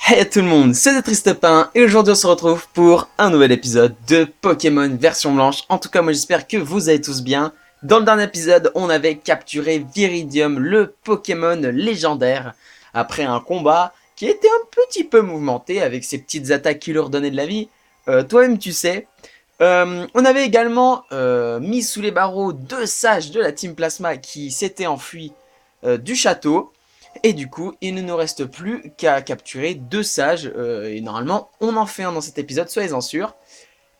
Hey tout le monde, c'est Tristepin et aujourd'hui on se retrouve pour un nouvel épisode de Pokémon version blanche. En tout cas moi j'espère que vous allez tous bien. Dans le dernier épisode on avait capturé Viridium, le Pokémon légendaire, après un combat qui était un petit peu mouvementé avec ses petites attaques qui leur donnaient de la vie. Toi-même tu sais. On avait également mis sous les barreaux deux sages de la Team Plasma qui s'étaient enfuis du château. Et du coup, il ne nous reste plus qu'à capturer deux sages. Et normalement, on en fait un dans cet épisode, soyez-en sûrs.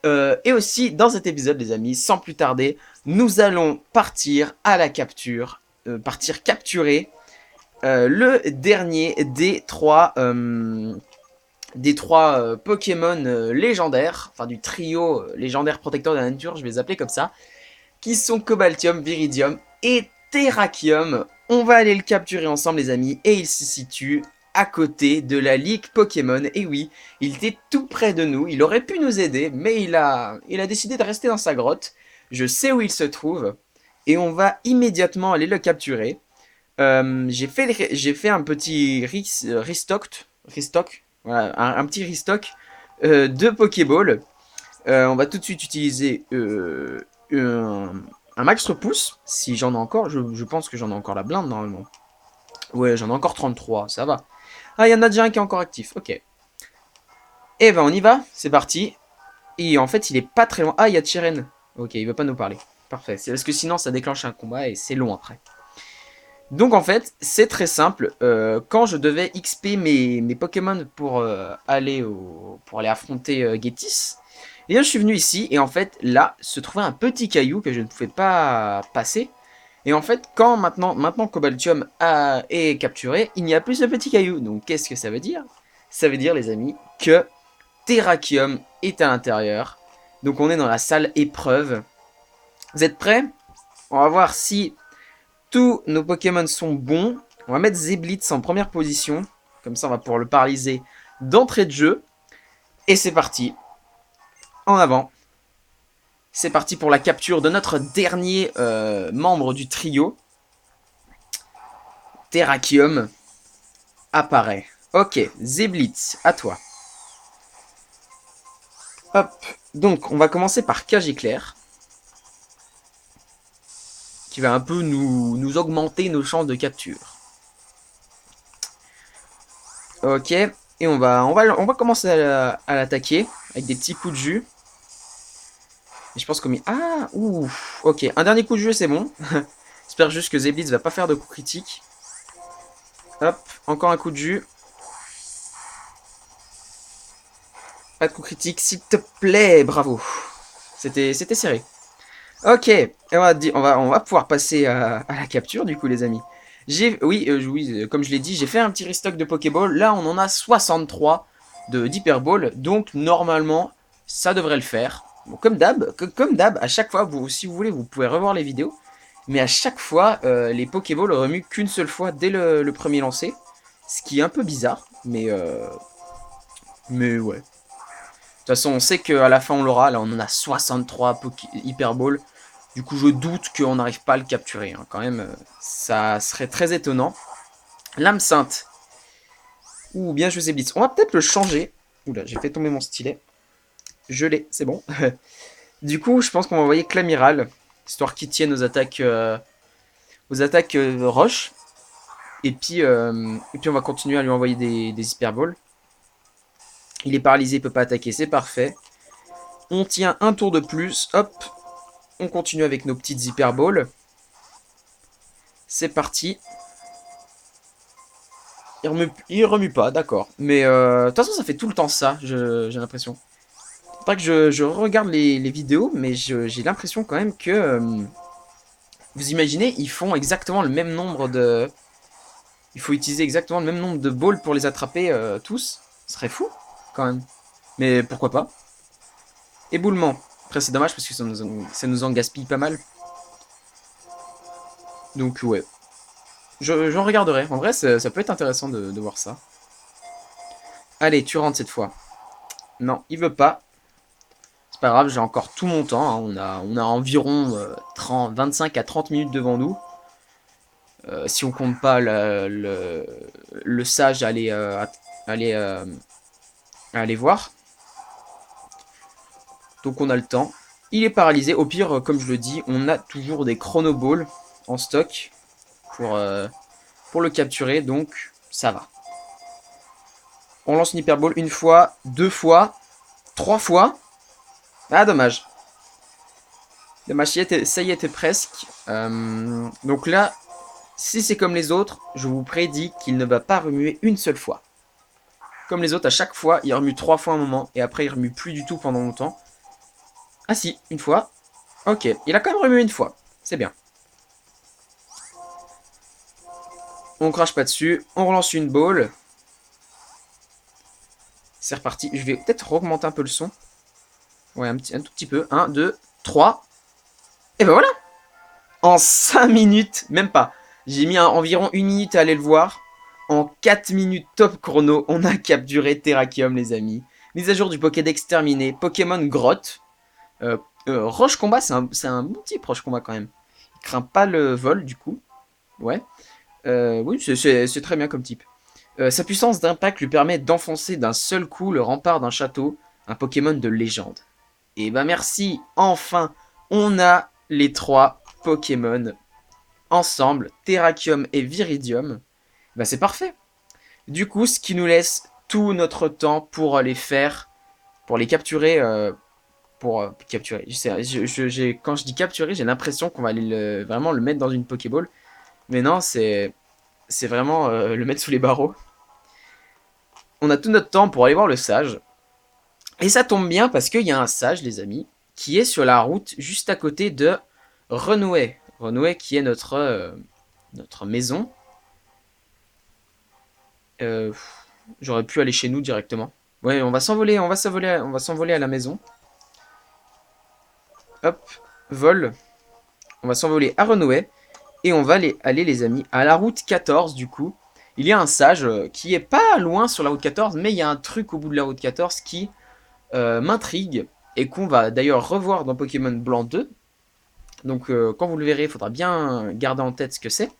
Et aussi, dans cet épisode, les amis, sans plus tarder, nous allons partir à la capture. Partir capturer le dernier des trois Pokémon légendaires. Enfin, du trio légendaire protecteur de la nature, je vais les appeler comme ça. Qui sont Cobaltium, Viridium et Terrakium. On va aller le capturer ensemble les amis et il se situe à côté de la Ligue Pokémon. Et oui, il était tout près de nous, il aurait pu nous aider, mais il a décidé de rester dans sa grotte. Je sais où il se trouve et on va immédiatement aller le capturer. J'ai fait un petit restock, voilà, un petit restock de Pokéball. On va tout de suite utiliser un max repousse, si j'en ai encore, je pense que j'en ai encore la blinde normalement. Ouais, j'en ai encore 33, ça va. Ah, il y en a déjà un qui est encore actif, ok. Eh ben on y va, c'est parti. Et en fait il est pas très loin. Ah, il y a Chiren. Ok, il veut pas nous parler. Parfait, c'est parce que sinon ça déclenche un combat et c'est long après. Donc en fait, c'est très simple. Quand je devais XP mes Pokémon pour, pour aller affronter Getis, et bien je suis venu ici, et en fait, là, se trouvait un petit caillou que je ne pouvais pas passer. Et en fait, quand maintenant Cobaltium est capturé, il n'y a plus ce petit caillou. Donc qu'est-ce que ça veut dire? Ça veut dire, les amis, que Terrakium est à l'intérieur. Donc on est dans la salle épreuve. Vous êtes prêts? On va voir si tous nos Pokémon sont bons. On va mettre Zeblitz en première position. Comme ça, on va pouvoir le paralyser d'entrée de jeu. Et c'est parti. En avant. C'est parti pour la capture de notre dernier membre du trio. Terrakium apparaît. Ok, Zeblitz, à toi. Hop. Donc, on va commencer par Cage Éclair. Qui va un peu nous augmenter nos chances de capture. Ok. Et on va commencer à l'attaquer avec des petits coups de jus. Et je pense qu'on met... Ah, ouh, ok. Un dernier coup de jeu, c'est bon. J'espère juste que Zeblitz va pas faire de coups critiques. Hop, encore un coup de jus. Pas de coup critique, s'il te plaît, bravo. C'était serré. Ok, et on va pouvoir passer à la capture, du coup, les amis. Oui, comme je l'ai dit, j'ai fait un petit restock de Pokéball. Là, on en a 63 d'Hyperball. Donc, normalement, ça devrait le faire. Bon, comme d'hab, à chaque fois, si vous voulez, vous pouvez revoir les vidéos. Mais à chaque fois, les Pokéballs remuent qu'une seule fois dès le premier lancer. Ce qui est un peu bizarre, mais ouais. De toute façon, on sait qu'à la fin, on l'aura. Là, on en a 63 Hyperball. Du coup, je doute qu'on n'arrive pas à le capturer. Hein. Quand même, ça serait très étonnant. Lame Sainte. Ouh, bien joué Blitz. On va peut-être le changer. Oula, j'ai fait tomber mon stylet. Je l'ai, c'est bon. Du coup, je pense qu'on va envoyer Clamiral. Histoire qu'il tienne aux attaques roche. Et puis, on va continuer à lui envoyer des Hyperballs. Il est paralysé, il peut pas attaquer, c'est parfait. On tient un tour de plus. Hop. On continue avec nos petites Hyperballs. C'est parti. Il remue pas, d'accord. Mais de toute façon, ça fait tout le temps ça, j'ai l'impression. Faudrait que je regarde les vidéos, mais j'ai l'impression quand même que... vous imaginez, ils font exactement le même nombre de... Il faut utiliser exactement le même nombre de balls pour les attraper tous. Ce serait fou, quand même. Mais pourquoi pas. Éboulement. Après, c'est dommage parce que ça nous en gaspille pas mal. Donc, ouais. J'en regarderai. En vrai, ça peut être intéressant de voir ça. Allez, tu rentres cette fois. Non, il veut pas. C'est pas grave, j'ai encore tout mon temps. Hein. On a environ 25 à 30 minutes devant nous. Si on compte pas le sage aller à aller voir. Donc on a le temps. Il est paralysé. Au pire, comme je le dis, on a toujours des chronoballs en stock pour le capturer. Donc ça va. On lance une hyperball une fois, deux fois, trois fois. Ah, dommage. Dommage, ça y était presque. Donc là, si c'est comme les autres, je vous prédis qu'il ne va pas remuer une seule fois. Comme les autres, à chaque fois, il remue trois fois un moment, et après il remue plus du tout pendant longtemps. Ah si, une fois. Ok, il a quand même remué une fois. C'est bien. On crache pas dessus, on relance une ball. C'est reparti. Je vais peut-être augmenter un peu le son. Ouais, un tout petit peu. 1, 2, 3. Et ben voilà. En 5 minutes, même pas. J'ai mis environ 1 minute à aller le voir. En 4 minutes top chrono, on a capturé Terrakium, les amis. Mise à jour du Pokédex terminée. Pokémon Grotte. Roche Combat, c'est un bon type Roche Combat quand même. Il craint pas le vol, du coup. Ouais. Oui, c'est très bien comme type. Sa puissance d'impact lui permet d'enfoncer d'un seul coup le rempart d'un château. Un Pokémon de légende. Et bah merci, enfin, on a les 3 Pokémon ensemble, Terrakium et Viridium. Bah c'est parfait. Du coup, ce qui nous laisse tout notre temps pour les faire, pour les capturer, capturer. Quand je dis capturer, j'ai l'impression qu'on va aller vraiment le mettre dans une Pokéball. Mais non, c'est vraiment le mettre sous les barreaux. On a tout notre temps pour aller voir le sage. Et ça tombe bien parce qu'il y a un sage, les amis, qui est sur la route juste à côté de Renouet. Renouet qui est notre maison. Euh, J'aurais pu aller chez nous directement. Ouais, on va s'envoler à la maison. Hop, vol. On va s'envoler à Renouet. Et on va aller, les amis, à la route 14, du coup. Il y a un sage qui est pas loin sur la route 14, mais il y a un truc au bout de la route 14 qui m'intrigue. Et qu'on va d'ailleurs revoir dans Pokémon Blanc 2. Donc quand vous le verrez, il faudra bien garder en tête ce que c'est.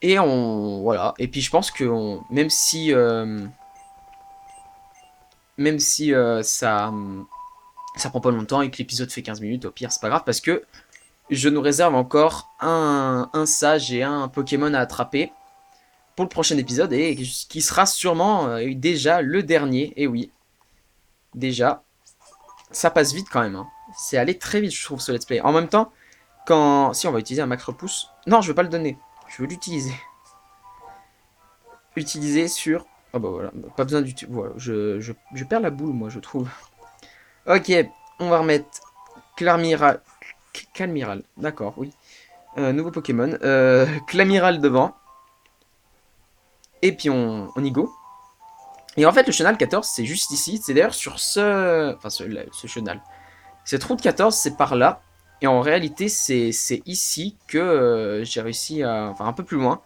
Et voilà. Et puis je pense que même si ça prend pas longtemps et que l'épisode fait 15 minutes, au pire c'est pas grave parce que je nous réserve encore un sage et un Pokémon à attraper pour le prochain épisode et qui sera sûrement déjà le dernier. Et oui, déjà, ça passe vite quand même. Hein. C'est allé très vite, je trouve, ce let's play. En même temps, si on va utiliser un max repousse, non, je veux pas le donner, je veux l'utiliser. Utiliser sur. Oh bah voilà, pas besoin d'utiliser. Voilà, je perds la boule, moi, je trouve. Ok, on va remettre Clarmiral. Calmiral, d'accord, oui. Nouveau Pokémon. Clamiral devant. Et puis on y go. Et en fait, le chenal 14, c'est juste ici. C'est d'ailleurs sur Enfin, ce chenal. Cette route 14, c'est par là. Et en réalité, c'est ici que j'ai réussi à. Enfin, un peu plus loin.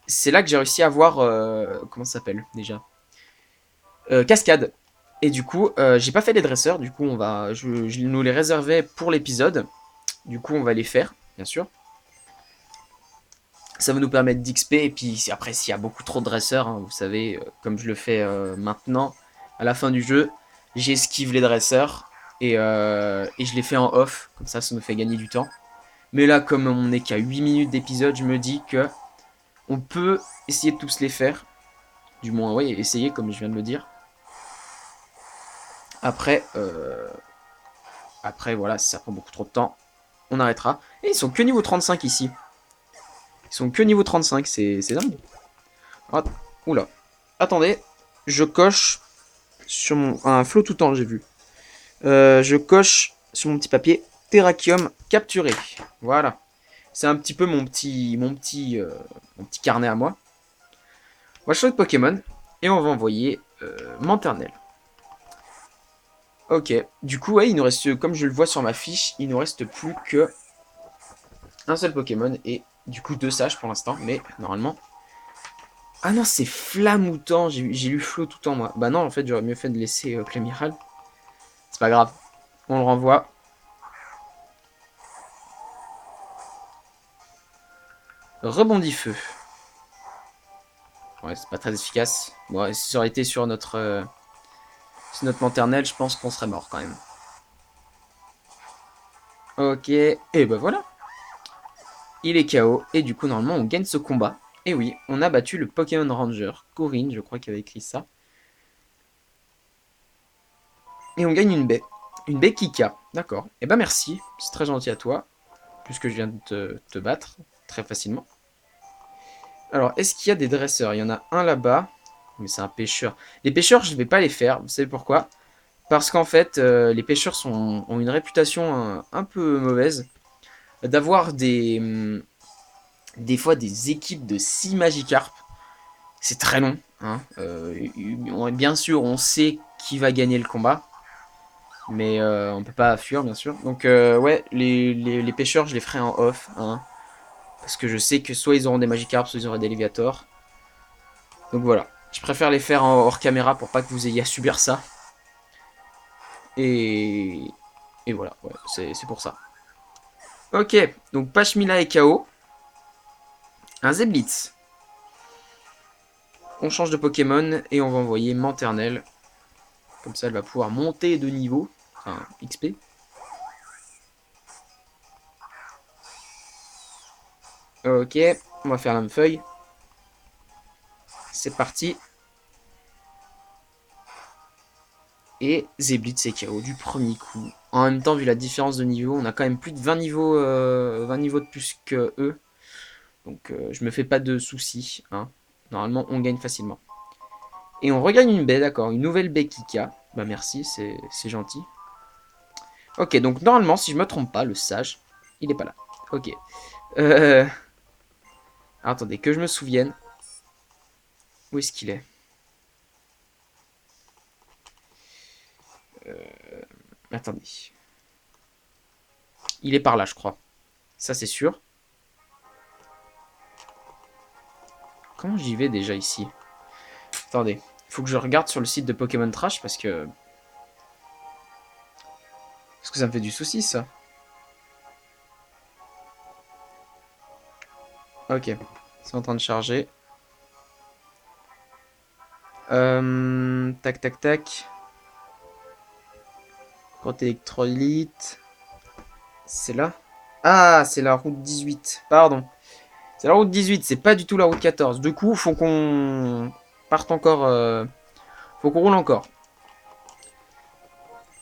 C'est là que j'ai réussi à voir. Comment ça s'appelle déjà Cascade. Et du coup, j'ai pas fait les dresseurs. Du coup, je nous les réservais pour l'épisode. Du coup, on va les faire, bien sûr. Ça va nous permettre d'XP. Et puis après, s'il y a beaucoup trop de dresseurs, hein, vous savez, comme je le fais maintenant, à la fin du jeu, j'esquive les dresseurs. Et je les fais en off. Comme ça nous fait gagner du temps. Mais là, comme on n'est qu'à 8 minutes d'épisode, je me dis que on peut essayer de tous les faire. Du moins, oui, essayer, comme je viens de le dire. Après, voilà, si ça prend beaucoup trop de temps, on arrêtera. Et ils sont que niveau 35 ici. Ils sont que niveau 35, c'est dingue. Ah, oula. Attendez, je coche sur un flot tout temps, j'ai vu. Je coche sur mon petit papier Terrakium capturé. Voilà. C'est un petit peu mon petit carnet à moi. On va changer de Pokémon et on va envoyer Manternel. Ok, du coup, ouais, il nous reste, comme je le vois sur ma fiche, il nous reste plus que un seul Pokémon et du coup 2 sages pour l'instant, mais normalement. Ah non, c'est Flamoutant, j'ai lu Flot tout en moi. Bah non, en fait, j'aurais mieux fait de laisser Clémiral. C'est pas grave, on le renvoie. Rebondit feu. Ouais, c'est pas très efficace. Bon, si ça aurait été sur notre lanternelle, je pense qu'on serait mort quand même. Ok, et ben voilà. Il est KO, et du coup, normalement, on gagne ce combat. Et oui, on a battu le Pokémon Ranger, Corinne, je crois qu'il avait écrit ça. Et on gagne une baie. Une baie Kika, d'accord. Et ben merci, c'est très gentil à toi, puisque je viens de te battre très facilement. Alors, est-ce qu'il y a des dresseurs? Il y en a un là-bas, mais c'est un pêcheur. Les pêcheurs, je ne vais pas les faire, vous savez pourquoi? Parce qu'en fait, les pêcheurs ont une réputation un peu mauvaise d'avoir des fois des équipes de 6 Magikarp. C'est très long. Hein. Bien sûr, on sait qui va gagner le combat. Mais on peut pas fuir, bien sûr. Donc, ouais, les pêcheurs, je les ferai en off. Hein, parce que je sais que soit ils auront des Magikarp, soit ils auront des Léviators. Donc voilà. Je préfère les faire en hors caméra pour pas que vous ayez à subir ça. Et, et voilà, ouais, c'est pour ça. Ok, donc Pashmila est KO. Un Zeblitz. On change de Pokémon et on va envoyer Manternelle. Comme ça, elle va pouvoir monter de niveau. Enfin, XP. Ok, on va faire Lamefeuille. C'est parti. Et Zeblitz est KO du premier coup. En même temps, vu la différence de niveau, on a quand même plus de 20 niveaux, 20 niveaux de plus que eux. Donc je me fais pas de soucis. Hein. Normalement, on gagne facilement. Et on regagne une baie, d'accord. Une nouvelle baie Kika. Bah merci, c'est gentil. Ok, donc normalement, si je me trompe pas, le sage, il est pas là. Ok. Euh... Attendez, que je me souvienne. Où est-ce qu'il est, Attendez. Il est par là, je crois. Ça, c'est sûr. Comment j'y vais déjà ici? Attendez. Faut que je regarde sur le site de Pokémon Trash parce que... Parce que ça me fait du souci, ça. Ok. C'est en train de charger. Tac, tac, tac. Grotte électrolyte. C'est là? Ah, c'est la route 18. Pardon. C'est la route 18, c'est pas du tout la route 14. Du coup, faut qu'on parte encore. Faut qu'on roule encore.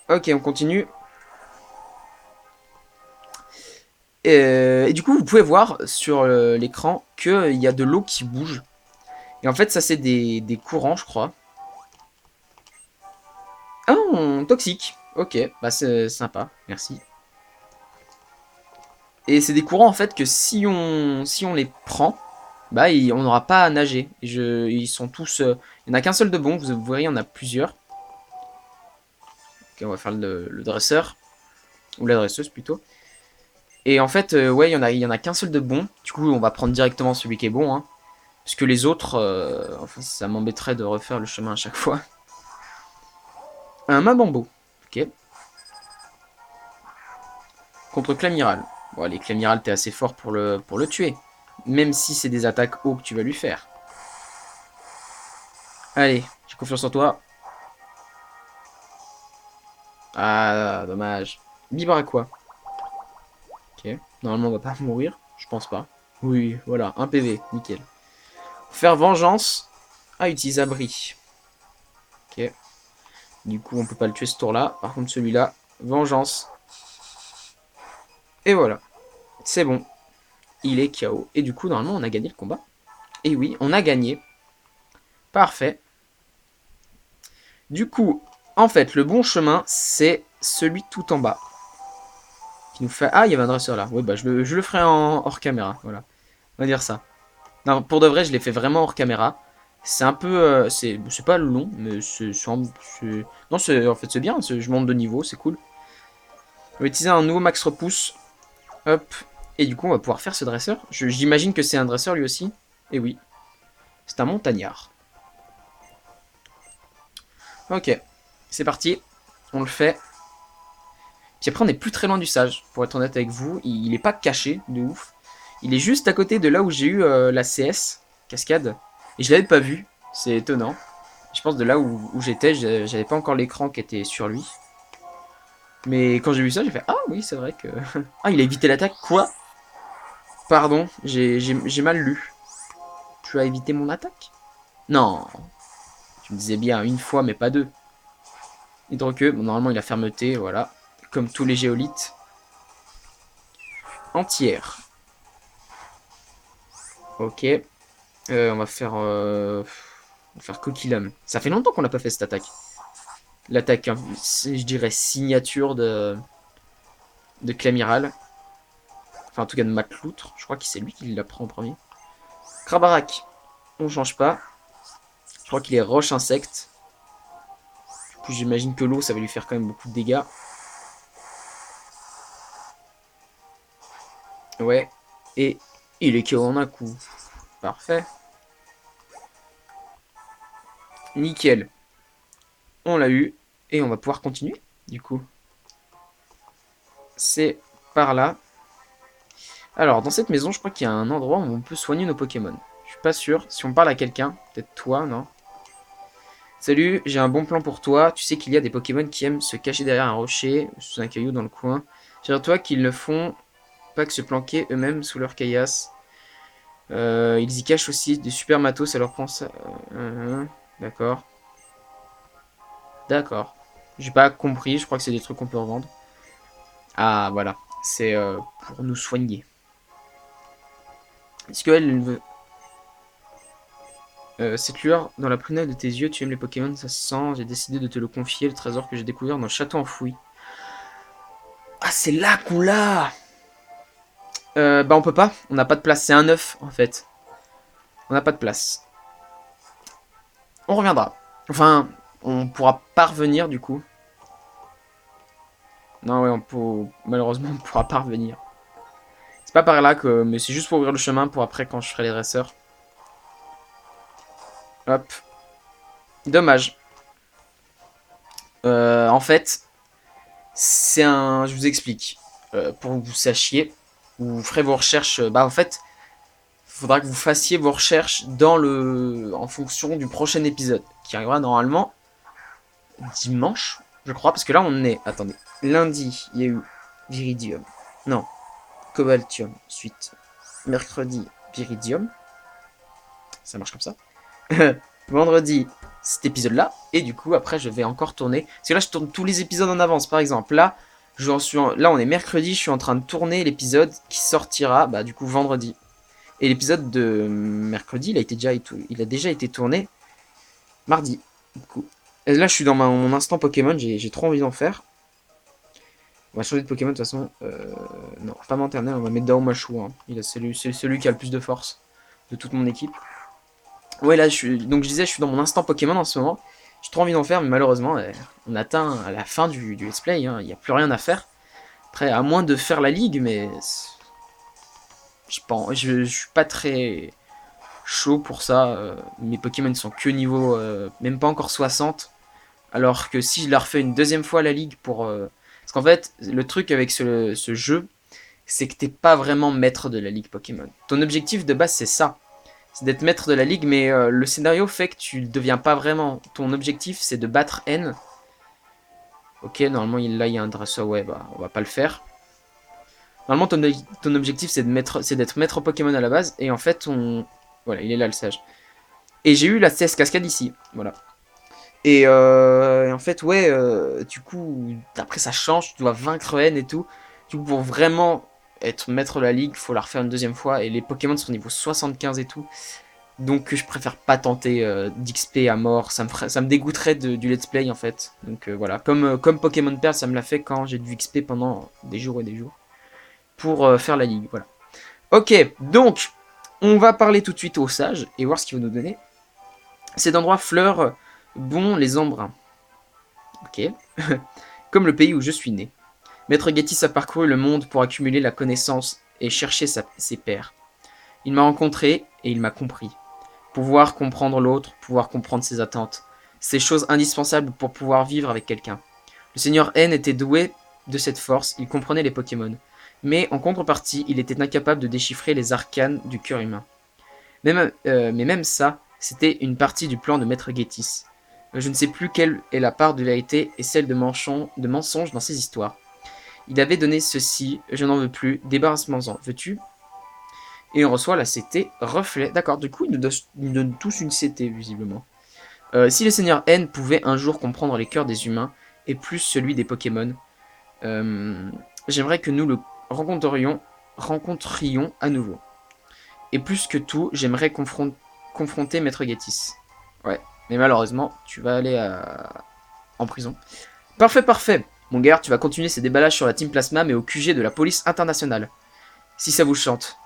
Ok, on continue. Et du coup, vous pouvez voir sur l'écran qu'il y a de l'eau qui bouge. Et en fait, ça, c'est des courants, je crois. Ah, toxique. Ok, bah c'est sympa, merci. Et c'est des courants, en fait, que si on les prend, bah, on n'aura pas à nager. Ils sont tous... il n'y en a qu'un seul de bon, vous verrez, il y en a plusieurs. Ok, on va faire le dresseur. Ou la dresseuse, plutôt. Et en fait, ouais, il y en a qu'un seul de bon. Du coup, on va prendre directement celui qui est bon. Hein. Parce que les autres, enfin, ça m'embêterait de refaire le chemin à chaque fois. Un Mabambo. Ok. Contre Clamiral. Bon, allez, Clamiral, t'es assez fort pour le tuer. Même si c'est des attaques haut que tu vas lui faire. Allez, j'ai confiance en toi. Ah, dommage. Bibre à quoi? Ok. Normalement, on va pas mourir. Je pense pas. Oui, voilà, un PV. Nickel. Faire vengeance. Ah, utilise abri. Ok. Du coup, on peut pas le tuer ce tour-là. Par contre, celui-là, vengeance. Et voilà. C'est bon. Il est KO. Et du coup, normalement, on a gagné le combat. Et oui, on a gagné. Parfait. Du coup, en fait, le bon chemin, c'est celui tout en bas. Qui nous fait... Ah, il y avait un dresseur là. Oui, bah, je le ferai en hors caméra. Voilà. On va dire ça. Non, pour de vrai, je l'ai fait vraiment hors caméra. C'est un peu... c'est pas long, mais non, en fait, c'est bien. Je monte de niveau, c'est cool. On va utiliser un nouveau max repousse. Hop. Et du coup, on va pouvoir faire ce dresseur. J'imagine que c'est un dresseur lui aussi. Et oui. C'est un montagnard. Ok. C'est parti. On le fait. Puis après, on n'est plus très loin du sage. Pour être honnête avec vous. Il est pas caché de ouf. Il est juste à côté de là où j'ai eu la CS. Cascade. Et je l'avais pas vu, c'est étonnant. Je pense de là où j'étais, j'avais pas encore l'écran qui était sur lui. Mais quand j'ai vu ça, j'ai fait ah oui, c'est vrai que. Ah, il a évité l'attaque, quoi? Pardon, j'ai mal lu. Tu as évité mon attaque? Non, tu me disais bien une fois, mais pas deux. Hydroqueux, bon, normalement il a fermeté, voilà. Comme tous les géolithes. Entière. Ok. On va faire. On va faire Coquillum. Ça fait longtemps qu'on n'a pas fait cette attaque. L'attaque, hein, je dirais, signature de Clamiral. Enfin, en tout cas de Matloutre. Je crois que c'est lui qui la prend en premier. Krabarak. On change pas. Je crois qu'il est roche insecte. Du coup, j'imagine que l'eau, ça va lui faire quand même beaucoup de dégâts. Ouais. Et il est KO en un coup. Parfait. Nickel. On l'a eu. Et on va pouvoir continuer, du coup. C'est par là. Alors, dans cette maison, je crois qu'il y a un endroit où on peut soigner nos Pokémon. Je suis pas sûr. Si on parle à quelqu'un, peut-être toi, non? Salut, j'ai un bon plan pour toi. Tu sais qu'il y a des Pokémon qui aiment se cacher derrière un rocher, sous un caillou dans le coin. Figure-toi qu'ils ne font pas que se planquer eux-mêmes sous leur caillasse. Ils y cachent aussi des super matos, ça leur prend ça. D'accord. D'accord. J'ai pas compris, je crois que c'est des trucs qu'on peut revendre. Ah, voilà. C'est pour nous soigner. Est-ce qu'elle veut... cette lueur dans la prunelle de tes yeux, tu aimes les Pokémon, ça se sent. J'ai décidé de te le confier, le trésor que j'ai découvert dans le château enfoui. Ah, c'est là qu'on l'a. Bah on peut pas, on n'a pas de place, c'est un œuf en fait. On n'a pas de place. On reviendra. Enfin, on pourra pas revenir du coup. Non ouais, on peut... malheureusement on pourra pas revenir. C'est pas par là que... Mais c'est juste pour ouvrir le chemin pour après quand je ferai les dresseurs. Hop. Dommage. En fait, c'est un... Je vous explique. Pour que vous sachiez, vous ferez vos recherches... Bah en fait, il faudra que vous fassiez vos recherches dans le... en fonction du prochain épisode. Qui arrivera normalement dimanche, je crois. Parce que là on est... Attendez. Lundi, il y a eu Viridium. Non. Cobaltium. Ensuite, mercredi, Viridium. Ça marche comme ça. Vendredi, cet épisode-là. Et du coup, après, je vais encore tourner. Parce que là, je tourne tous les épisodes en avance. Par exemple, là, là on est mercredi. Je suis en train de tourner l'épisode qui sortira, bah, du coup, vendredi. Et l'épisode de mercredi, il a déjà été tourné mardi. Du coup. Et là, je suis dans mon instant Pokémon. J'ai trop envie d'en faire. On va changer de Pokémon de toute façon. Non, pas Manternel, on va mettre Daomachu. Hein. C'est celui qui a le plus de force de toute mon équipe. Ouais, là, donc je disais, je suis dans mon instant Pokémon en ce moment. J'ai trop envie d'en faire, mais malheureusement, on atteint à la fin du let's play. Hein. Il n'y a plus rien à faire. Après, à moins de faire la ligue, mais je suis pas très chaud pour ça. Mes Pokémon ne sont que niveau, même pas encore 60. Alors que si je la refais une deuxième fois la ligue pour... Parce qu'en fait, le truc avec ce jeu, c'est que t'es pas vraiment maître de la ligue Pokémon. Ton objectif de base, c'est ça. C'est d'être maître de la ligue, mais le scénario fait que tu ne deviens pas vraiment. Ton objectif, c'est de battre N. Ok, normalement, là, il y a un dresseur. Ouais, bah, on va pas le faire. Normalement, ton objectif, c'est d'être maître Pokémon à la base. Et en fait, voilà, il est là, le sage. Et j'ai eu la CS cascade ici. Voilà. Et en fait, ouais, du coup, après, ça change. Tu dois vaincre N et tout. Du coup, pour vraiment être maître de la ligue, il faut la refaire une deuxième fois. Et les Pokémon sont niveau 75 et tout. Donc je préfère pas tenter d'XP à mort, ça me dégoûterait du let's play en fait. Donc voilà, comme Pokémon Pearl, ça me l'a fait quand j'ai du XP pendant des jours et des jours. Pour faire la ligue, voilà. Ok, donc on va parler tout de suite au sage et voir ce qu'il va nous donner. Cet endroit fleur bon les embruns. Ok. Comme le pays où je suis né. Maître Gatis a parcouru le monde pour accumuler la connaissance et chercher ses pairs. Il m'a rencontré et il m'a compris. Pouvoir comprendre l'autre, pouvoir comprendre ses attentes. C'est chose indispensable pour pouvoir vivre avec quelqu'un. Le Seigneur N était doué de cette force, il comprenait les Pokémon. Mais en contrepartie, il était incapable de déchiffrer les arcanes du cœur humain. Mais même ça, C'était une partie du plan de Maître Gétis. Je ne sais plus quelle est la part de vérité et celle de mensonge dans ces histoires. Il avait donné ceci, je n'en veux plus, débarrasse-moi-en, veux-tu? Et on reçoit la CT reflet. D'accord, du coup, ils nous donnent tous une CT, visiblement. Si le Seigneur N pouvait un jour comprendre les cœurs des humains, et plus celui des Pokémon, j'aimerais que nous le rencontrions à nouveau. Et plus que tout, j'aimerais confronter Maître Gétis. Ouais, mais malheureusement, tu vas aller en prison. Parfait, parfait. Mon gars, tu vas continuer ces déballages sur la Team Plasma, mais au QG de la police internationale. Si ça vous chante.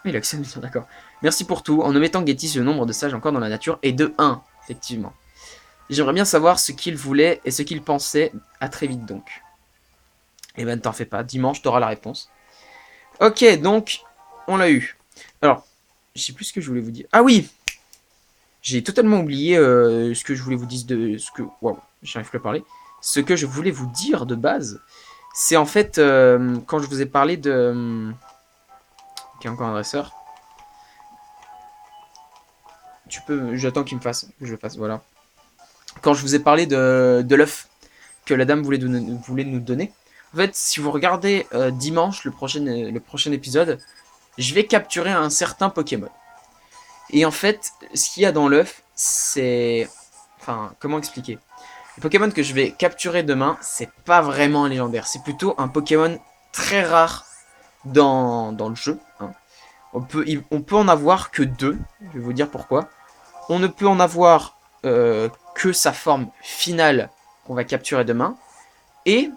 Il accepte, d'accord. Merci pour tout. En omettant Gétis, le nombre de sages encore dans la nature est de 1, effectivement. J'aimerais bien savoir ce qu'il voulait et ce qu'il pensait. À très vite donc. Eh ben, ne t'en fais pas. Dimanche, t'auras la réponse. Ok, donc, on l'a eu. Alors, je sais plus ce que je voulais vous dire. Ah oui, j'ai totalement oublié ce que je voulais vous dire de... Waouh, j'arrive plus à parler. Ce que je voulais vous dire de base, c'est en fait, quand je vous ai parlé de... Ok, encore un dresseur. Tu peux... J'attends qu'il me fasse, que je le fasse, voilà. Quand je vous ai parlé de l'œuf que la dame voulait nous donner, en fait, si vous regardez dimanche, le prochain épisode, je vais capturer un certain Pokémon. Et en fait, ce qu'il y a dans l'œuf, c'est... Enfin, comment expliquer? Le Pokémon que je vais capturer demain, c'est pas vraiment un légendaire. C'est plutôt un Pokémon très rare dans le jeu. Hein. On peut en avoir que 2. Je vais vous dire pourquoi. On ne peut en avoir que sa forme finale qu'on va capturer demain. Et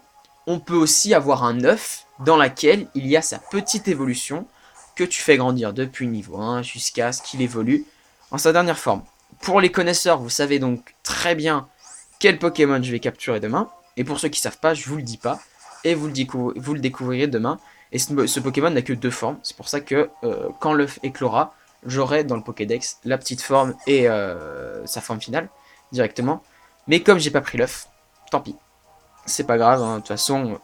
on peut aussi avoir un œuf dans laquelle il y a sa petite évolution que tu fais grandir depuis niveau 1 jusqu'à ce qu'il évolue en sa dernière forme. Pour les connaisseurs, vous savez donc très bien quel Pokémon je vais capturer demain. Et pour ceux qui ne savent pas, je vous le dis pas. Et vous le découvrirez demain. Et ce Pokémon n'a que 2 formes. C'est pour ça que quand l'œuf éclora, j'aurai dans le Pokédex la petite forme et sa forme finale directement. Mais comme j'ai pas pris l'œuf, tant pis. C'est pas grave, hein. De toute façon,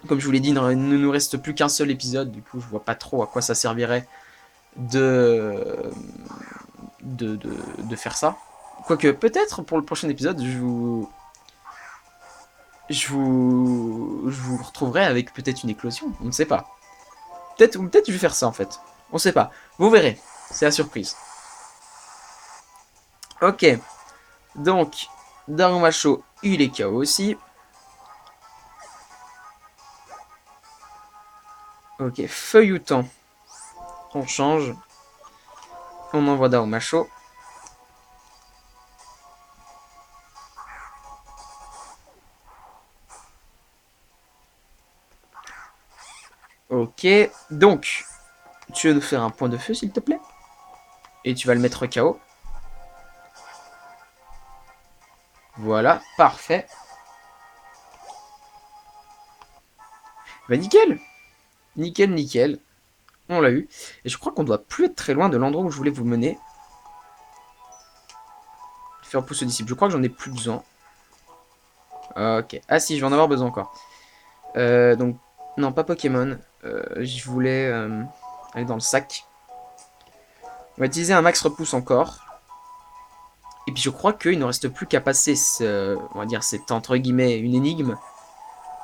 comme je vous l'ai dit, il ne nous reste plus qu'un seul épisode. Du coup, je vois pas trop à quoi ça servirait de, de faire ça. Quoique, peut-être pour le prochain épisode, je vous retrouverai avec peut-être une éclosion. On ne sait pas. Peut-être je vais faire ça en fait. On ne sait pas. Vous verrez. C'est la surprise. Ok. Donc, Darumacho, il est KO aussi. Ok, Feuilleton. On change. On envoie Darumacho. Ok, donc, tu veux nous faire un point de feu, s'il te plaît? Et tu vas le mettre KO. Voilà, parfait. Bah nickel. Nickel, nickel. On l'a eu. Et je crois qu'on doit plus être très loin de l'endroit où je voulais vous mener. Faire pousser disciple. Je crois que j'en ai plus besoin. Ok. Ah si, je vais en avoir besoin encore. Donc, non, pas Pokémon. Je voulais aller dans le sac. On va utiliser un max repousse encore. Et puis je crois qu'il ne reste plus qu'à passer on va dire, c'est entre guillemets une énigme.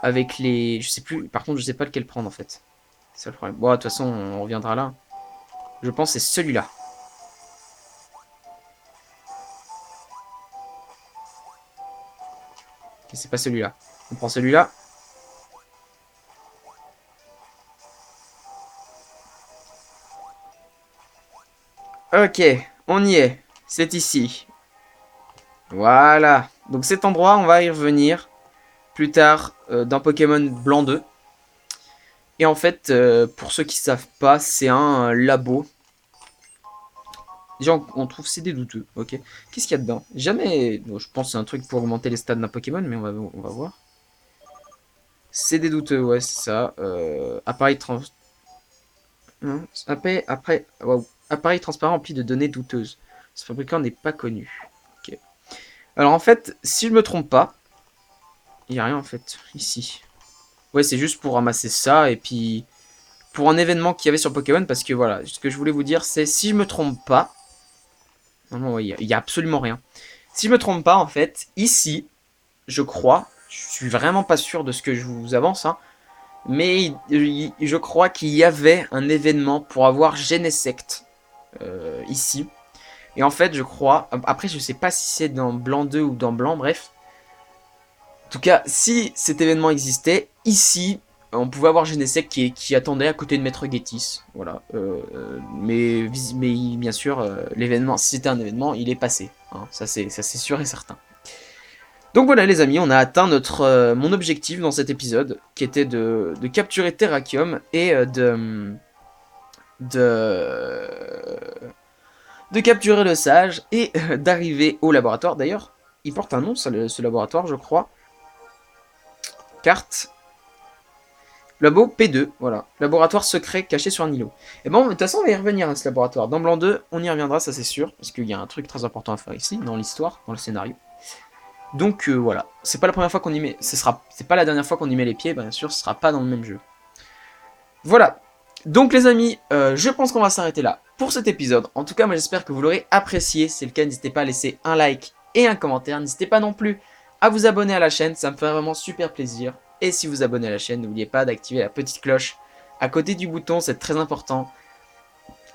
Avec les... Je sais plus, par contre je sais pas lequel prendre en fait. C'est ça le problème. Bon, de toute façon, on reviendra là. Je pense que c'est celui-là. Ok, c'est pas celui-là. On prend celui-là. Ok, on y est. C'est ici. Voilà. Donc cet endroit, on va y revenir plus tard dans Pokémon Blanc 2. Et en fait, pour ceux qui savent pas, c'est un labo. Déjà, on trouve CD douteux. Ok. Qu'est-ce qu'il y a dedans? Jamais... Bon, je pense que c'est un truc pour augmenter les stats d'un Pokémon, mais on va voir. CD douteux, ouais, c'est ça. Appareil trans... Non, wow. Appareil transparent rempli de données douteuses. Ce fabricant n'est pas connu. Ok. Alors en fait, si je me trompe pas, il n'y a rien en fait ici. Ouais, c'est juste pour ramasser ça et puis pour un événement qu'il y avait sur Pokémon parce que voilà, ce que je voulais vous dire c'est si je me trompe pas, Normalement, ouais, il y a absolument rien. Si je me trompe pas, en fait, ici, je crois, je suis vraiment pas sûr de ce que je vous avance, hein, mais je crois qu'il y avait un événement pour avoir Genesect ici. Et en fait, je crois, après je sais pas si c'est dans Blanc 2 ou dans Blanc, bref. En tout cas, si cet événement existait, ici, on pouvait avoir Genesect qui attendait à côté de Maître Getis. Voilà. Mais bien sûr, l'événement, si c'était un événement, il est passé. Hein, ça c'est sûr et certain. Donc voilà les amis, on a atteint mon objectif dans cet épisode, qui était de capturer Terrakium et de capturer le sage et d'arriver au laboratoire. D'ailleurs, il porte un nom, ce laboratoire, je crois. Carte. Labo P2, voilà. Laboratoire secret caché sur un îlot. Et bon, de toute façon, on va y revenir à ce laboratoire. Dans Blanc 2, on y reviendra, ça c'est sûr, parce qu'il y a un truc très important à faire ici, dans l'histoire, dans le scénario. Donc voilà, c'est pas la première fois qu'on y met, c'est pas la dernière fois qu'on y met les pieds, bien sûr, ce sera pas dans le même jeu. Voilà, donc les amis, je pense qu'on va s'arrêter là pour cet épisode. En tout cas, moi j'espère que vous l'aurez apprécié. Si c'est le cas, n'hésitez pas à laisser un like et un commentaire. N'hésitez pas non plus à vous abonner à la chaîne, ça me fait vraiment super plaisir. Et si vous abonnez à la chaîne, n'oubliez pas d'activer la petite cloche à côté du bouton, c'est très important.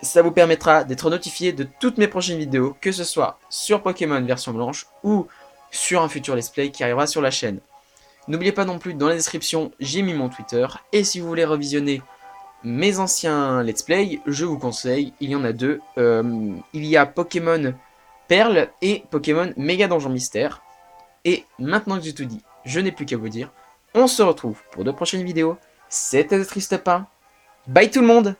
Ça vous permettra d'être notifié de toutes mes prochaines vidéos, que ce soit sur Pokémon version blanche ou sur un futur let's play qui arrivera sur la chaîne. N'oubliez pas non plus, dans la description, j'ai mis mon Twitter. Et si vous voulez revisionner mes anciens let's play, je vous conseille, il y en a deux. Il y a Pokémon Perle et Pokémon Méga Donjon Mystère. Et maintenant que j'ai tout dit, je n'ai plus qu'à vous dire, on se retrouve pour de prochaines vidéos. C'était Triste Pain. Bye tout le monde!